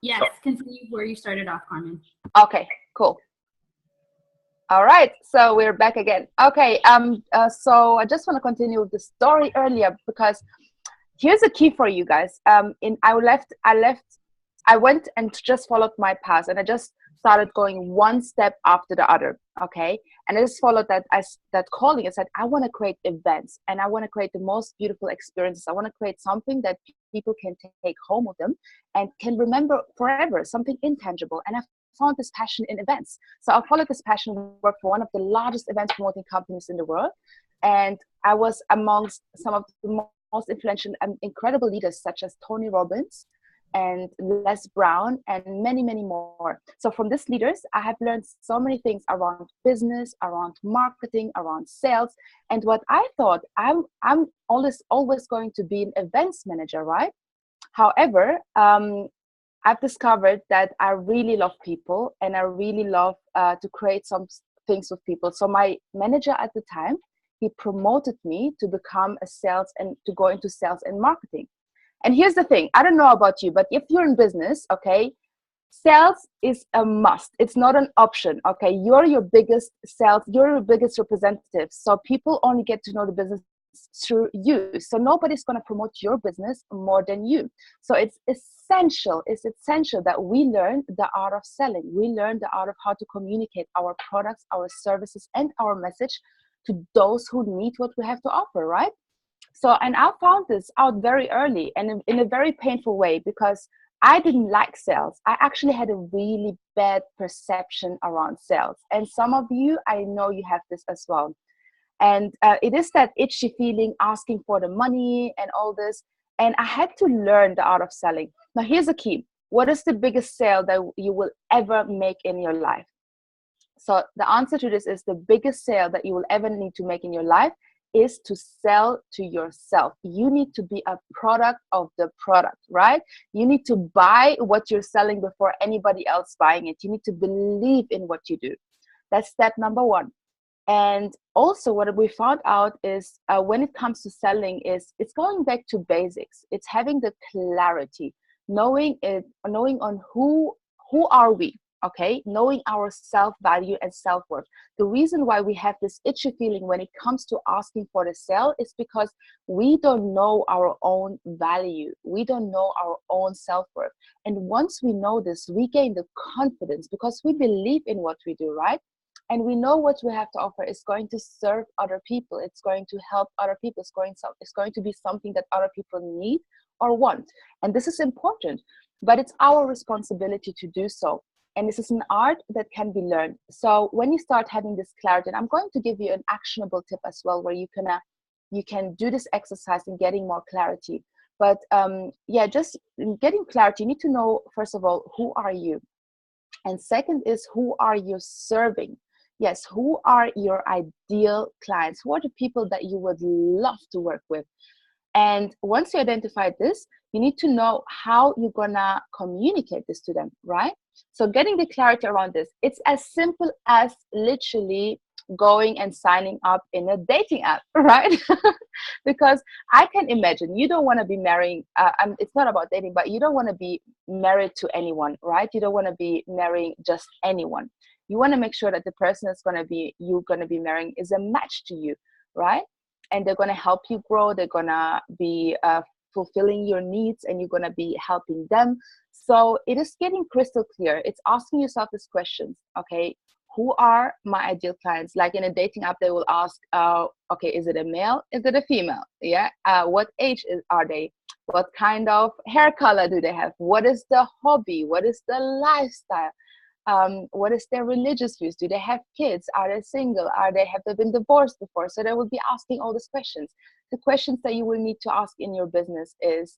Yes, continue where you started off, Carmen. Okay, cool. All right, so we're back again. Okay, so I just want to continue with the story earlier because here's a key for you guys. I went and just followed my path, and I just started going one step after the other. Okay, and I just followed that calling. I said I want to create events, and I want to create the most beautiful experiences. I want to create something that people can take home with them and can remember forever, something intangible. And I found this passion in events. So I followed this passion, worked for one of the largest events promoting companies in the world, and I was amongst some of the most influential and incredible leaders such as Tony Robbins and Les Brown and many, many more. So from these leaders, I have learned so many things around business, around marketing, around sales. And what I thought, I'm always going to be an events manager, right? However, I've discovered that I really love people and I really love to create some things with people. So my manager at the time, he promoted me to become a sales and to go into sales and marketing. And here's the thing, I don't know about you, but if you're in business, okay, sales is a must. It's not an option. Okay, you're your biggest representative. So people only get to know the business through you. So nobody's going to promote your business more than you. So it's essential that we learn the art of selling. We learn the art of how to communicate our products, our services, and our message to those who need what we have to offer, right? So, and I found this out very early and in a very painful way because I didn't like sales. I actually had a really bad perception around sales. And some of you, I know you have this as well. And it is that itchy feeling, asking for the money and all this. And I had to learn the art of selling. Now, here's the key. What is the biggest sale that you will ever make in your life? So the answer to this is the biggest sale that you will ever need to make in your life is to sell to yourself. You need to be a product of the product, right? You need to buy what you're selling before anybody else buying it. You need to believe in what you do. That's step number one. And also what we found out is when it comes to selling is it's going back to basics. It's having the clarity, knowing on who are we, okay, knowing our self-value and self-worth. The reason why we have this itchy feeling when it comes to asking for the sale is because we don't know our own value. We don't know our own self-worth. And once we know this, we gain the confidence because we believe in what we do, right? And we know what we have to offer is going to serve other people. It's going to help other people. It's going to be something that other people need or want. And this is important, but it's our responsibility to do so. And this is an art that can be learned. So when you start having this clarity, and I'm going to give you an actionable tip as well, where you can do this exercise in getting more clarity. But yeah, just getting clarity, you need to know, first of all, who are you? And second is, who are you serving? Yes, who are your ideal clients? Who are the people that you would love to work with? And once you identify this, you need to know how you're gonna communicate this to them, right? So getting the clarity around this, it's as simple as literally going and signing up in a dating app, right? Because I can imagine you don't want to be marrying, it's not about dating, but you don't want to be married to anyone, right? You don't want to be marrying just anyone. You want to make sure that the person that's you're going to be marrying is a match to you, right? And they're going to help you grow. They're going to be fulfilling your needs and you're going to be helping them. So it is getting crystal clear. It's asking yourself these questions, okay? Who are my ideal clients? Like in a dating app, they will ask, okay, is it a male? Is it a female? Yeah. What age are they? What kind of hair color do they have? What is the hobby? What is the lifestyle? What is their religious views? Do they have kids? Are they single? Have they been divorced before? So they will be asking all these questions. The questions that you will need to ask in your business is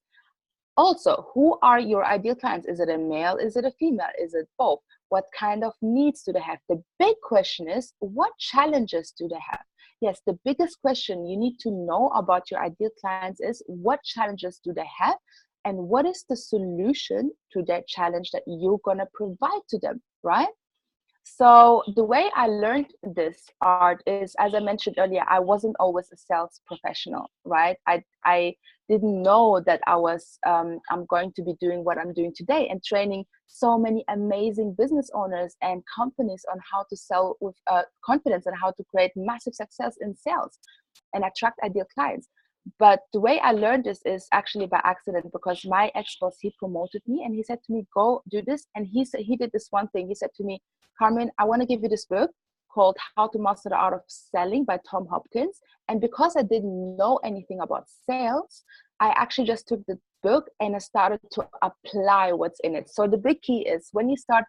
also, who are your ideal clients? Is it a male? Is it a female? Is it both? What kind of needs do they have? The big question is, what challenges do they have? Yes, the biggest question you need to know about your ideal clients is what challenges do they have? And what is the solution to that challenge that you're going to provide to them, right? So the way I learned this art is, as I mentioned earlier, I wasn't always a sales professional, right? I didn't know that I'm going to be doing what I'm doing today and training so many amazing business owners and companies on how to sell with confidence and how to create massive success in sales and attract ideal clients. But the way I learned this is actually by accident, because my ex-boss, he promoted me and he said to me, go do this. And he did this one thing. He said to me, Carmen, I want to give you this book called How to Master the Art of Selling by Tom Hopkins. And because I didn't know anything about sales, I actually just took the book and I started to apply what's in it. So the big key is when you start,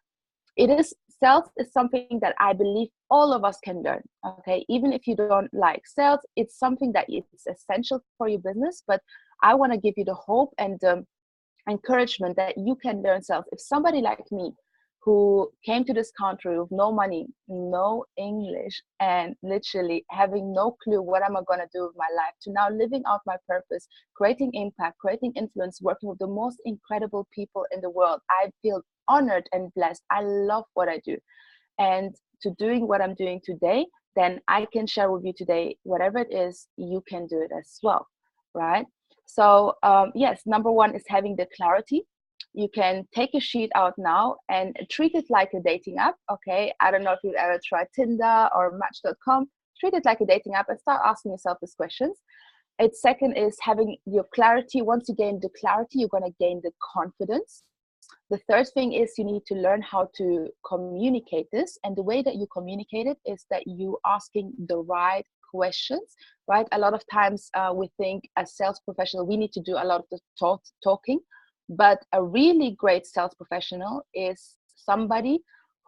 sales is something that I believe all of us can learn. Okay, even if you don't like sales, it's something that it's essential for your business. But I want to give you the hope and encouragement that you can learn sales. If somebody like me, who came to this country with no money, no English, and literally having no clue what am I going to do with my life, to now living out my purpose, creating impact, creating influence, working with the most incredible people in the world, I feel honored and blessed. I love what I do. And to doing what I'm doing today, then I can share with you today, whatever it is, you can do it as well, right? So yes, number one is having the clarity. You can take a sheet out now and treat it like a dating app. Okay, I don't know if you've ever tried Tinder or Match.com. Treat it like a dating app and start asking yourself these questions. Its second is having your clarity. Once you gain the clarity, you're going to gain the confidence. The third thing is you need to learn how to communicate this. And the way that you communicate it is that you asking the right questions, right? A lot of times we think as sales professional, we need to do a lot of the talking. But a really great sales professional is somebody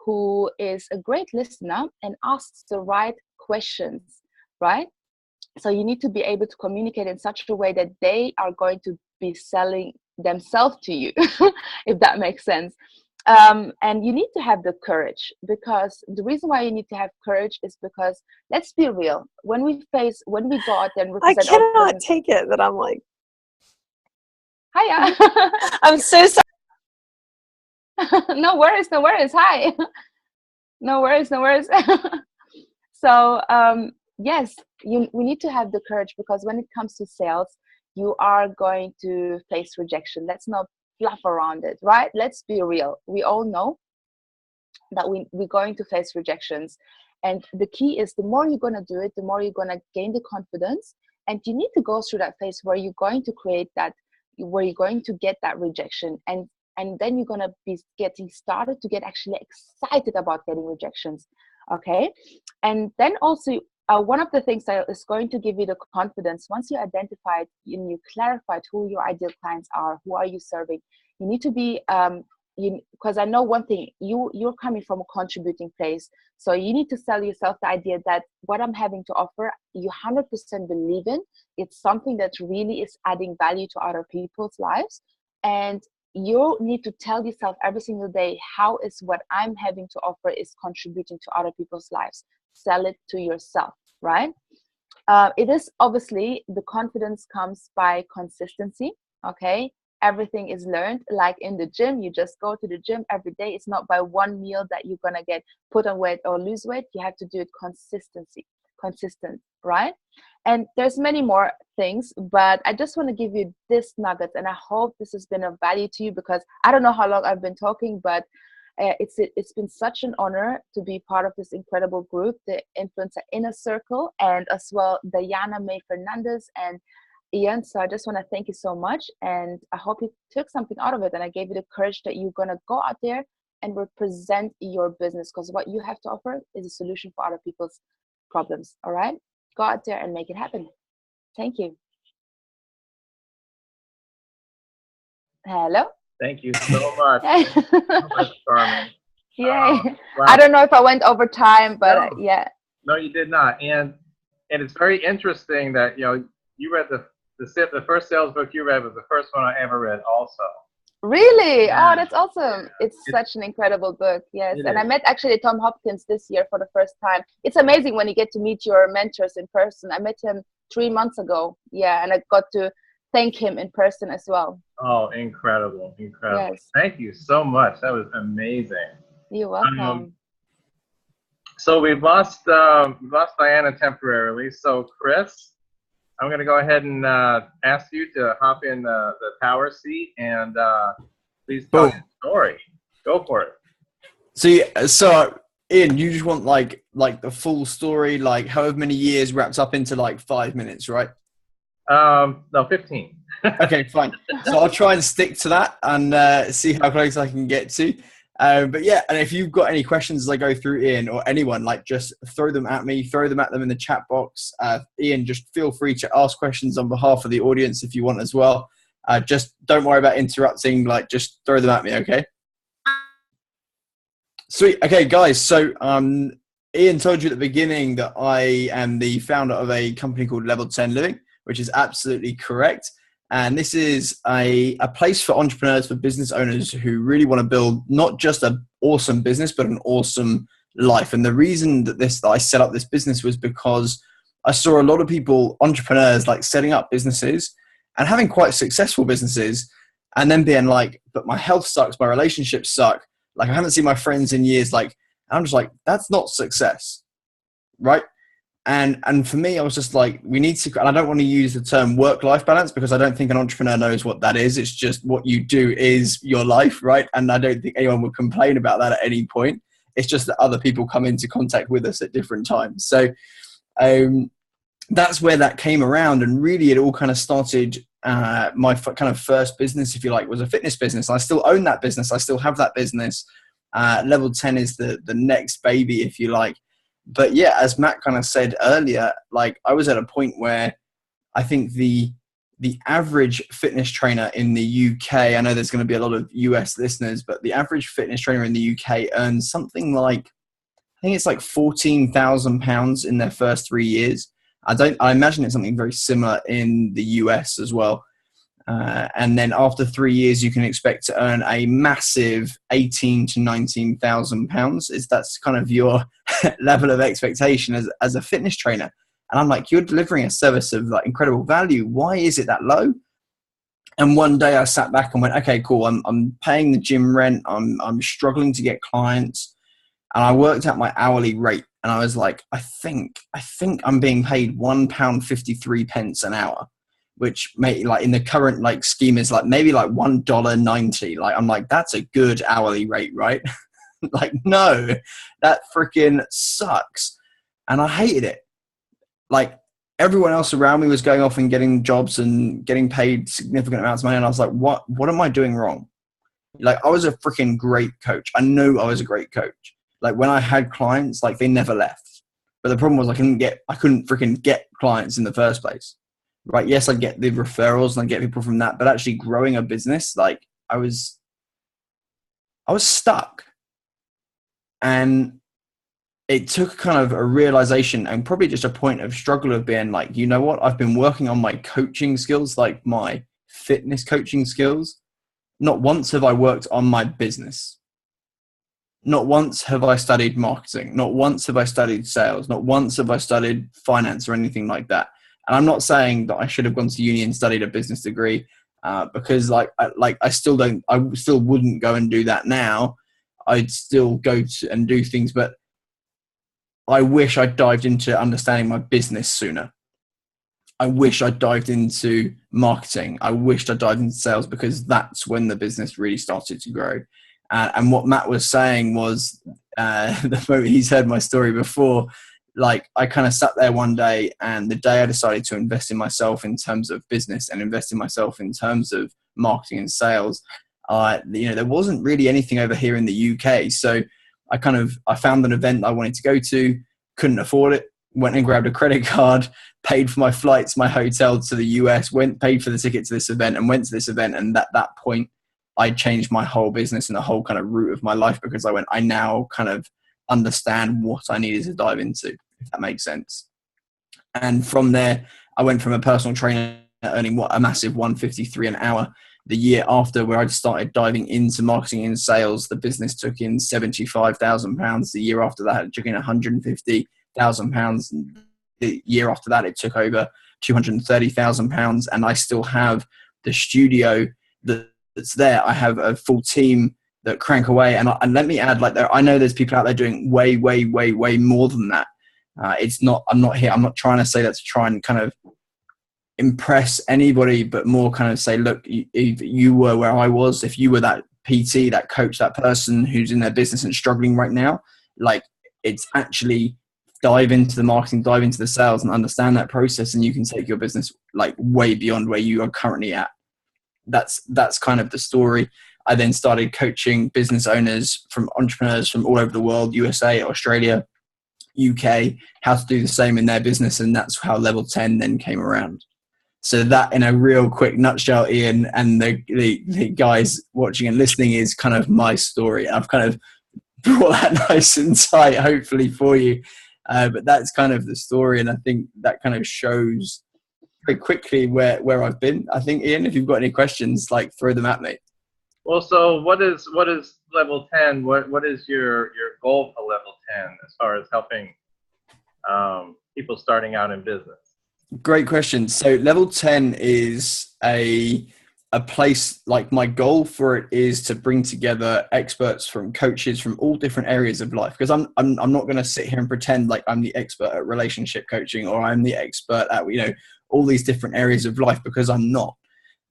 who is a great listener and asks the right questions, right? So you need to be able to communicate in such a way that they are going to be selling themselves to you, if that makes sense. And you need to have the courage, because the reason why you need to have courage is because, let's be real, when we go out there and I represent our cannot business. take it that I'm like, Hiya. I'm so sorry. No worries, no worries. Hi. No worries, no worries. So yes, we need to have the courage, because when it comes to sales, you are going to face rejection. Let's not fluff around it, right? Let's be real. We all know that we're going to face rejections. And the key is, the more you're going to do it, the more you're going to gain the confidence. And you need to go through that phase where you're going to create that, where you're going to get that rejection. And then you're going to be getting started to get actually excited about getting rejections. Okay. And then also, one of the things that is going to give you the confidence, once you identified and you clarified who your ideal clients are, who are you serving, you need to be, because I know one thing, you're coming from a contributing place. So you need to sell yourself the idea that what I'm having to offer, you 100% believe in. It's something that really is adding value to other people's lives. And you need to tell yourself every single day, how is what I'm having to offer is contributing to other people's lives. Sell it to yourself, right? It is obviously, the confidence comes by consistency. Okay, everything is learned. Like in the gym, you just go to the gym every day. It's not by one meal that you're gonna get put on weight or lose weight. You have to do it consistent, right? And there's many more things, but I just want to give you this nugget, and I hope this has been of value to you, because I don't know how long I've been talking, but it's been such an honor to be part of this incredible group, the Influencer Inner Circle, and as well Diana May Fernandez and Ian. So I just want to thank you so much, and I hope you took something out of it, and I gave you the courage that you're going to go out there and represent your business, because what you have to offer is a solution for other people's problems. All right, go out there and make it happen. Thank you. Hello. Thank you so much. Thank you so much, Carmen. Yay. Wow. I don't know if I went over time, but No. yeah. No, you did not. And it's very interesting that, you know, you read the first sales book you read was the first one I ever read also. Really? Yeah. Oh, that's awesome. It's such an incredible book. Yes. And I met actually Tom Hopkins this year for the first time. It's amazing when you get to meet your mentors in person. I met him 3 months ago. Yeah. And I got to thank him in person as well. Oh, incredible. Incredible. Yes. Thank you so much. That was amazing. You're welcome. So we've lost Diana temporarily. So Chris, I'm going to go ahead and ask you to hop in the tower seat and please tell Boom. your story. Go for it. So Ian, you just want like the full story, like however many years wrapped up into like 5 minutes, right? No, 15. Okay, fine. So I'll try and stick to that and see how close I can get to. But yeah, and if you've got any questions as I go through, Ian, or anyone, like just throw them at me, throw them at them in the chat box. Ian, just feel free to ask questions on behalf of the audience if you want as well. Just don't worry about interrupting, like just throw them at me, okay? Sweet. Okay, guys. So Ian told you at the beginning that I am the founder of a company called Level 10 Living, which is absolutely correct. And this is a place for entrepreneurs, for business owners who really want to build not just an awesome business, but an awesome life. And the reason that I set up this business was because I saw a lot of people, entrepreneurs, like setting up businesses and having quite successful businesses and then being like, but my health sucks, my relationships suck. Like I haven't seen my friends in years. Like, I'm just like, that's not success, right? And for me, I was just like, we need to, and I don't want to use the term work-life balance because I don't think an entrepreneur knows what that is. It's just what you do is your life, right? And I don't think anyone would complain about that at any point. It's just that other people come into contact with us at different times. So that's where that came around. And really it all kind of started, my kind of first business, if you like, was a fitness business. I still own that business. I still have that business. Level 10 is the next baby, if you like. But yeah, as Matt kind of said earlier, like I was at a point where I think the average fitness trainer in the UK, I know there's going to be a lot of US listeners, but the average fitness trainer in the UK earns something like, I think it's like £14,000 in their first 3 years. I imagine it's something very similar in the US as well. And then after 3 years, you can expect to earn a massive £18,000 to £19,000. That's kind of your level of expectation as a fitness trainer. And I'm like, you're delivering a service of like incredible value. Why is it that low? And one day I sat back and went, okay, cool. I'm paying the gym rent. I'm struggling to get clients. And I worked out my hourly rate. And I was like, I think I'm being paid £1.53 an hour, which may like in the current like scheme is like maybe like $1.90. Like I'm like, that's a good hourly rate, right? Like, no, that freaking sucks. And I hated it. Like everyone else around me was going off and getting jobs and getting paid significant amounts of money. And I was like, what am I doing wrong? Like I was a freaking great coach. I knew I was a great coach. Like when I had clients, like they never left. But the problem was I couldn't freaking get clients in the first place. Right. Yes, I get the referrals and I get people from that, but actually growing a business, like I was stuck. And it took kind of a realization and probably just a point of struggle of being like, you know what, I've been working on my coaching skills, like my fitness coaching skills. Not once have I worked on my business. Not once have I studied marketing. Not once have I studied sales. Not once have I studied finance or anything like that. And I'm not saying that I should have gone to uni and studied a business degree because I still wouldn't go and do that now. I'd still go and do things, but I wish I dived into understanding my business sooner. I wish I dived into marketing. I wished I dived into sales because that's when the business really started to grow. And what Matt was saying was the moment he's heard my story before, like I kind of sat there one day and the day I decided to invest in myself in terms of business and invest in myself in terms of marketing and sales, there wasn't really anything over here in the UK. So I found an event I wanted to go to, couldn't afford it, went and grabbed a credit card, paid for my flights, my hotel to the US, paid for the ticket to this event and went to this event. And at that point, I changed my whole business and the whole kind of route of my life because I now kind of understand what I needed to dive into, if that makes sense. And from there, I went from a personal trainer earning a massive $153 an hour. The year after, where I started diving into marketing and sales, the business took in £75,000. The year after that, it took in £150,000. The year after that, it took over £230,000. And I still have the studio that's there. I have a full team that crank away. And let me add, like, I know there's people out there doing way, way, way, way more than that. I'm not trying to say that to try and kind of impress anybody, but more kind of say, look, if you were where I was, if you were that PT, that coach, that person who's in their business and struggling right now, like, it's actually dive into the marketing, dive into the sales and understand that process, and you can take your business like way beyond where you are currently at. That's kind of the story. I then started coaching business owners, from entrepreneurs from all over the world, USA, Australia, UK, how to do the same in their business. And that's how Level 10 then came around. So that, in a real quick nutshell, Ian, and the guys watching and listening, is kind of my story. I've kind of brought that nice and tight, hopefully, for you. But that's kind of the story. And I think that kind of shows very quickly where I've been. I think, Ian, if you've got any questions, like, throw them at me. Well, so what is Level 10? What is your goal for Level 10 as far as helping people starting out in business? Great question. So Level 10 is a place, like, my goal for it is to bring together experts from coaches from all different areas of life. Because I'm not going to sit here and pretend like I'm the expert at relationship coaching, or I'm the expert at, all these different areas of life, because I'm not.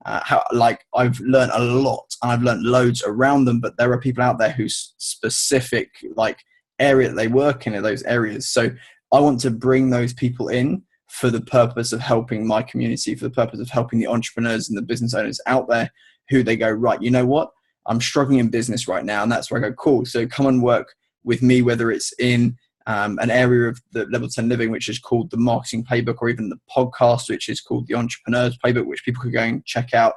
I've learned a lot, and I've learned loads around them, but there are people out there whose specific area that they work in are those areas. So I want to bring those people in for the purpose of helping my community, for the purpose of helping the entrepreneurs and the business owners out there who they go, right, you know what? I'm struggling in business right now. And that's where I go, cool. So come and work with me, whether it's in an area of the Level 10 Living, which is called the Marketing Playbook, or even the podcast, which is called the Entrepreneurs Playbook, which people could go and check out.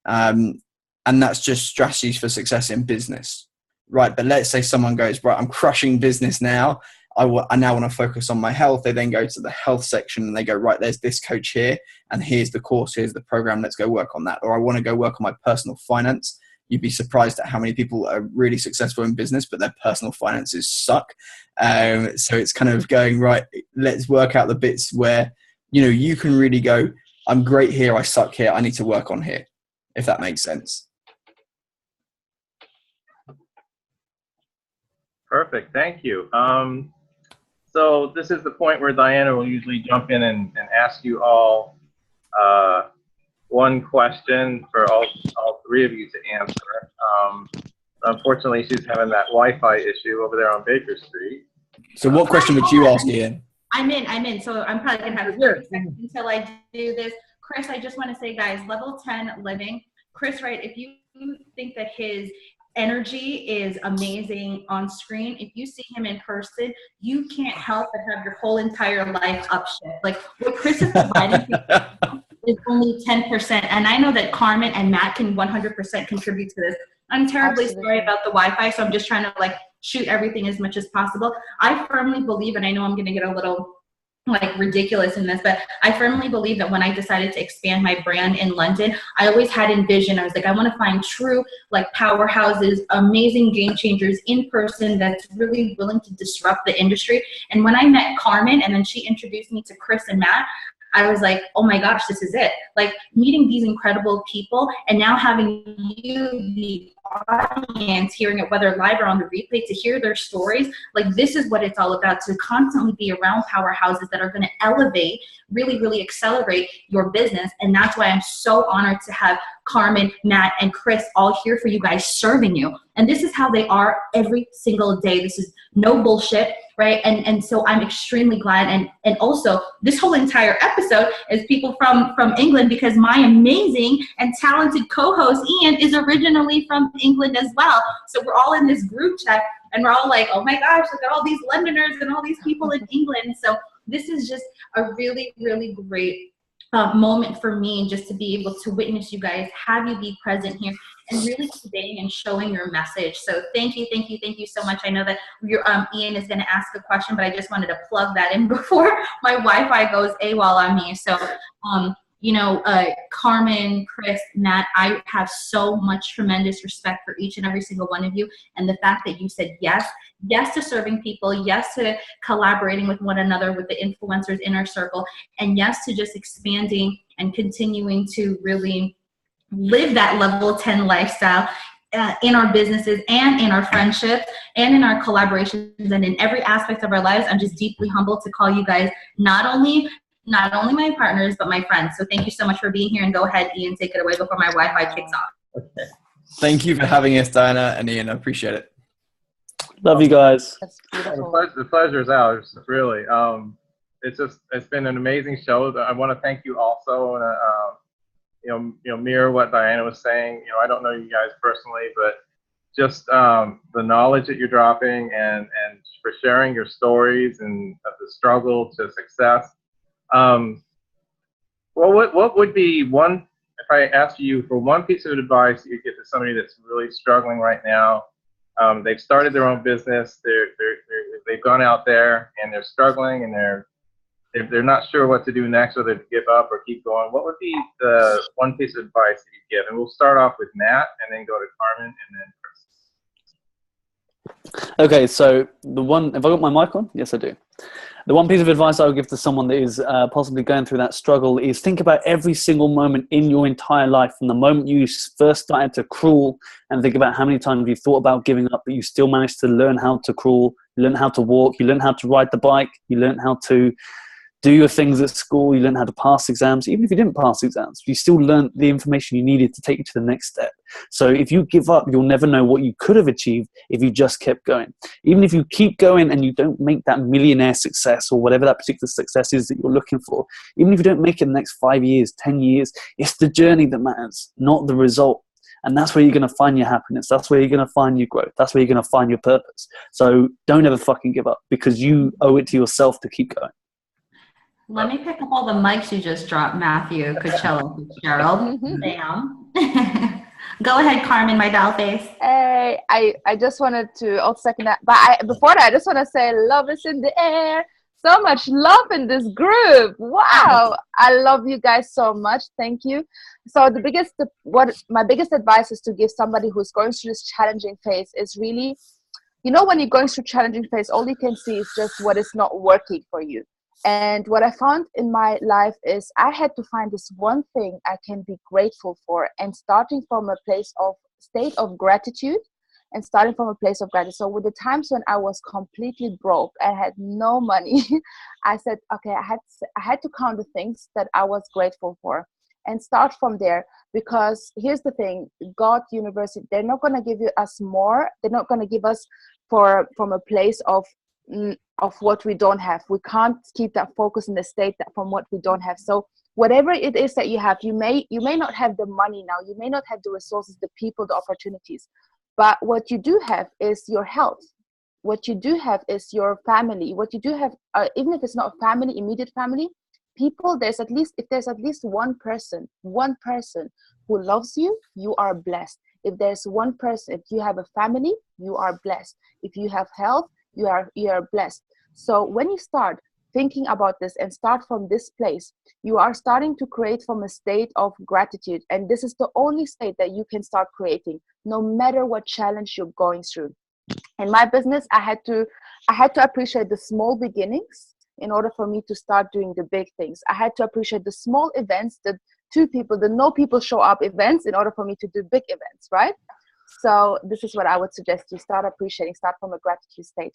And that's just strategies for success in business, right? But let's say someone goes, right, I'm crushing business now. I now want to focus on my health. They then go to the health section and they go, right, there's this coach here, and here's the course, here's the program, let's go work on that. Or I want to go work on my personal finance. You'd be surprised at how many people are really successful in business, but their personal finances suck. So it's kind of going, right, let's work out the bits where, you can really go, I'm great here, I suck here, I need to work on here, if that makes sense. Perfect, thank you. So this is the point where Diana will usually jump in and ask you all one question for all three of you to answer. Unfortunately, she's having that Wi-Fi issue over there on Baker Street. So what question would you ask, Ian? I'm in. So I'm probably going to have 30 seconds until I do this. Chris, I just want to say, guys, Level 10 Living. Chris, right, if you think that his energy is amazing on screen, if you see him in person, you can't help but have your whole entire life upshift. Like, what Chris is providing is only 10%. And I know that Carmen and Matt can 100% contribute to this. I'm terribly sorry about the Wi-Fi, so I'm just trying to shoot everything as much as possible. I firmly believe, and I know I'm going to get a little ridiculous in this, but I firmly believe that when I decided to expand my brand in London, I always had envisioned, I was like, I want to find true powerhouses, amazing game changers in person that's really willing to disrupt the industry. And when I met Carmen and then she introduced me to Chris and Matt, I was like, oh my gosh, this is it. Meeting these incredible people and now having you, the audience, hearing it, whether live or on the replay, to hear their stories, this is what it's all about, to constantly be around powerhouses that are going to elevate, really, really accelerate your business. And that's why I'm so honored to have Carmen, Matt, and Chris all here for you guys, serving you. And this is how they are every single day. This is no bullshit, right? And so I'm extremely glad. And also, this whole entire episode is people from England, because my amazing and talented co-host, Ian, is originally from England as well. So we're all in this group chat, and we're all like, oh my gosh, look at all these Londoners and all these people in England. So this is just a really, really great moment for me, just to be able to witness you guys, have you be present here, and really conveying and showing your message. So thank you so much. I know that Ian is going to ask a question, but I just wanted to plug that in before my Wi-Fi goes AWOL on me. So Carmen, Chris, Matt, I have so much tremendous respect for each and every single one of you. And the fact that you said yes to serving people, yes to collaborating with one another, with the influencers in our circle, and yes to just expanding and continuing to really live that Level 10 lifestyle in our businesses and in our friendships and in our collaborations and in every aspect of our lives. I'm just deeply humbled to call you guys not only my partners, but my friends. So thank you so much for being here, and go ahead, Ian, take it away before my Wi-Fi kicks off. Okay. Thank you for having us, Diana and Ian. I appreciate it. Love you guys. That's beautiful. The pleasure is ours, really. It's been an amazing show. I want to thank you also, and mirror what Diana was saying. I don't know you guys personally, but just the knowledge that you're dropping, and for sharing your stories and of the struggle to success. What would be one, if I asked you for one piece of advice that you give to somebody that's really struggling right now? They've started their own business. They've gone out there and they're struggling, and they're not sure what to do next, whether to give up or keep going. What would be the one piece of advice that you give? And we'll start off with Matt, and then go to Carmen, and then Chris. Okay, so have I got my mic on? Yes, I do. The one piece of advice I would give to someone that is possibly going through that struggle is think about every single moment in your entire life, from the moment you first started to crawl, and think about how many times you thought about giving up, but you still managed to learn how to crawl, you learn how to walk, you learn how to ride the bike, you learn how to do your things at school, you learn how to pass exams. Even if you didn't pass exams, you still learned the information you needed to take you to the next step. So if you give up, you'll never know what you could have achieved if you just kept going. Even if you keep going and you don't make that millionaire success, or whatever that particular success is that you're looking for, even if you don't make it in the next 5 years, 10 years, it's the journey that matters, not the result. And that's where you're going to find your happiness. That's where you're going to find your growth. That's where you're going to find your purpose. So don't ever fucking give up, because you owe it to yourself to keep going. Let me pick up all the mics you just dropped, Matthew, Coachella, Fitzgerald. Bam. Go ahead, Carmen, my doll face. Hey, I just wanted to also second that. But before that, I just want to say love is in the air. So much love in this group. Wow. I love you guys so much. Thank you. So my biggest advice is to give somebody who's going through this challenging phase is really, when you're going through challenging phase, all you can see is just what is not working for you. And what I found in my life is I had to find this one thing I can be grateful for, and starting from a state of gratitude, and starting from a place of gratitude. So with the times when I was completely broke, I had no money, I said, okay, I had to count the things that I was grateful for and start from there. Because here's the thing, God, university, they're not going to give us more. They're not going to give us from a place of what we don't have. We can't keep that focus in the state from what we don't have. So whatever it is that you have, you may not have the money now, you may not have the resources, the people, the opportunities, but what you do have is your health. What you do have is your family. What you do have, even if it's not a family, immediate family, people, if there's at least one person who loves you, you are blessed. If there's one person, if you have a family, you are blessed. If you have health, you are blessed. So when you start thinking about this and start from this place, you are starting to create from a state of gratitude. And this is the only state that you can start creating, no matter what challenge you're going through. In my business, I had to appreciate the small beginnings in order for me to start doing the big things. I had to appreciate the small events, the no people show up events, in order for me to do big events, right? So this is what I would suggest you start appreciating, start from a gratitude state.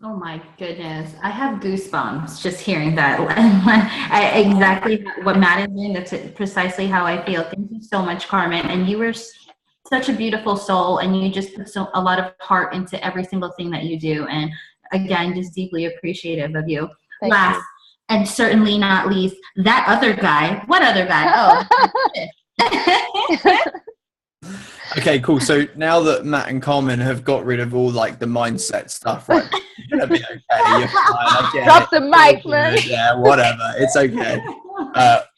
Oh my goodness. I have goosebumps just hearing that. Exactly what Matt is doing. That's precisely how I feel. Thank you so much, Carmen. And you were such a beautiful soul, and you just put a lot of heart into every single thing that you do. And again, just deeply appreciative of you. Thank Last, you. and certainly not least, that other guy. What other guy? Oh. Okay, cool. So now that Matt and Carmen have got rid of all like the mindset stuff, right? You're gonna be okay. You're fine. I get Drop it. the mic, man. Yeah, whatever. It's okay.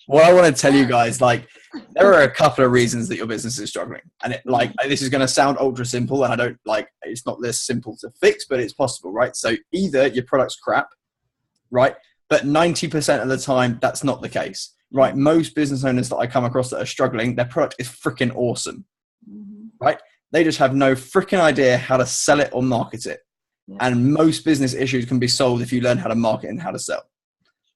What I want to tell you guys, like, there are a couple of reasons that your business is struggling, and this is going to sound ultra simple, and I don't it's not this simple to fix, but it's possible, right? So either your product's crap, right? But 90% of the time, that's not the case, right? Most business owners that I come across that are struggling, their product is freaking awesome. Right? They just have no freaking idea how to sell it or market it. Yeah. And most business issues can be solved if you learn how to market and how to sell.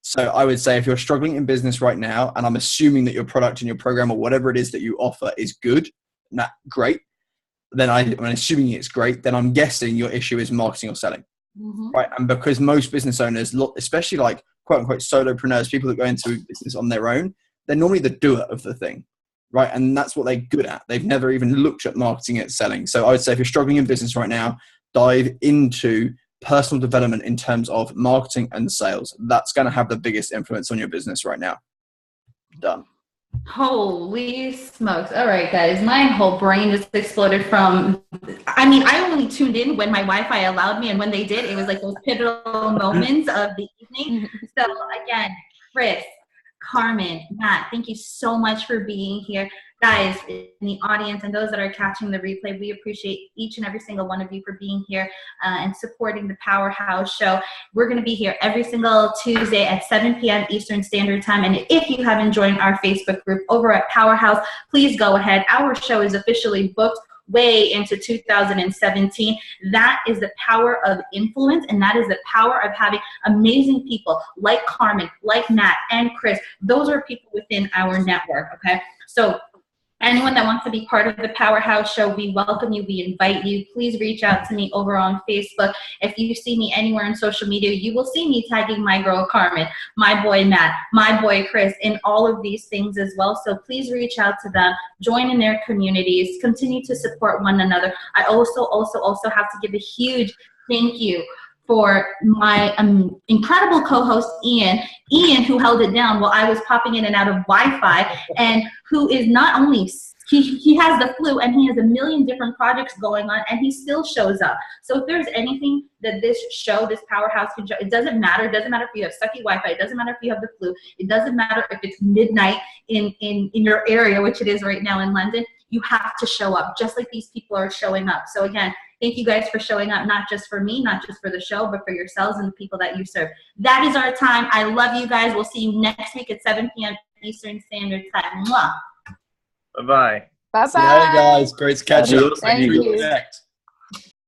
So I would say if you're struggling in business right now, and I'm assuming that your product and your program or whatever it is that you offer is good, great. then I'm assuming it's great. Then I'm guessing your issue is marketing or selling, right? And because most business owners, especially like quote unquote solopreneurs, people that go into business on their own, they're normally the doer of the thing, right? And that's what they're good at. They've never even looked at marketing and selling. So I would say if you're struggling in business right now, dive into personal development in terms of marketing and sales. That's going to have the biggest influence on your business right now. Done. Holy smokes. All right, guys, my whole brain just exploded from, I mean, I only tuned in when my Wi-Fi allowed me, and when they did, it was like those pivotal moments of the evening. So again, Chris, Carmen, Matt, thank you so much for being here. Guys in the audience and those that are catching the replay, we appreciate each and every single one of you for being here and supporting the Powerhouse Show. We're going to be here every single Tuesday at 7 p.m. Eastern Standard Time. And if you haven't joined our Facebook group over at Powerhouse, please go ahead. Our show is officially booked way into 2017. That is the power of influence, and that is the power of having amazing people like Carmen, like Matt, and Chris. Those are people within our network, okay? So anyone that wants to be part of the Powerhouse Show, we welcome you. We invite you. Please reach out to me over on Facebook. If you see me anywhere on social media, you will see me tagging my girl Carmen, my boy Matt, my boy Chris, in all of these things as well. So please reach out to them, join in their communities, continue to support one another. I also have to give a huge thank you for my incredible co-host, Ian, who held it down while I was popping in and out of Wi-Fi, and who is not only, he has the flu and he has a million different projects going on, and he still shows up. So if there's anything that this show, this Powerhouse can show, it doesn't matter. It doesn't matter if you have sucky Wi-Fi. It doesn't matter if you have the flu. It doesn't matter if it's midnight in your area, which it is right now in London. You have to show up, just like these people are showing up. So again, thank you guys for showing up, not just for me, not just for the show, but for yourselves and the people that you serve. That is our time. I love you guys. We'll see you next week at 7 p.m. Eastern Standard Time. Mwah. Bye-bye. Bye-bye. See you guys. Great to catch up. Thank you. Connect.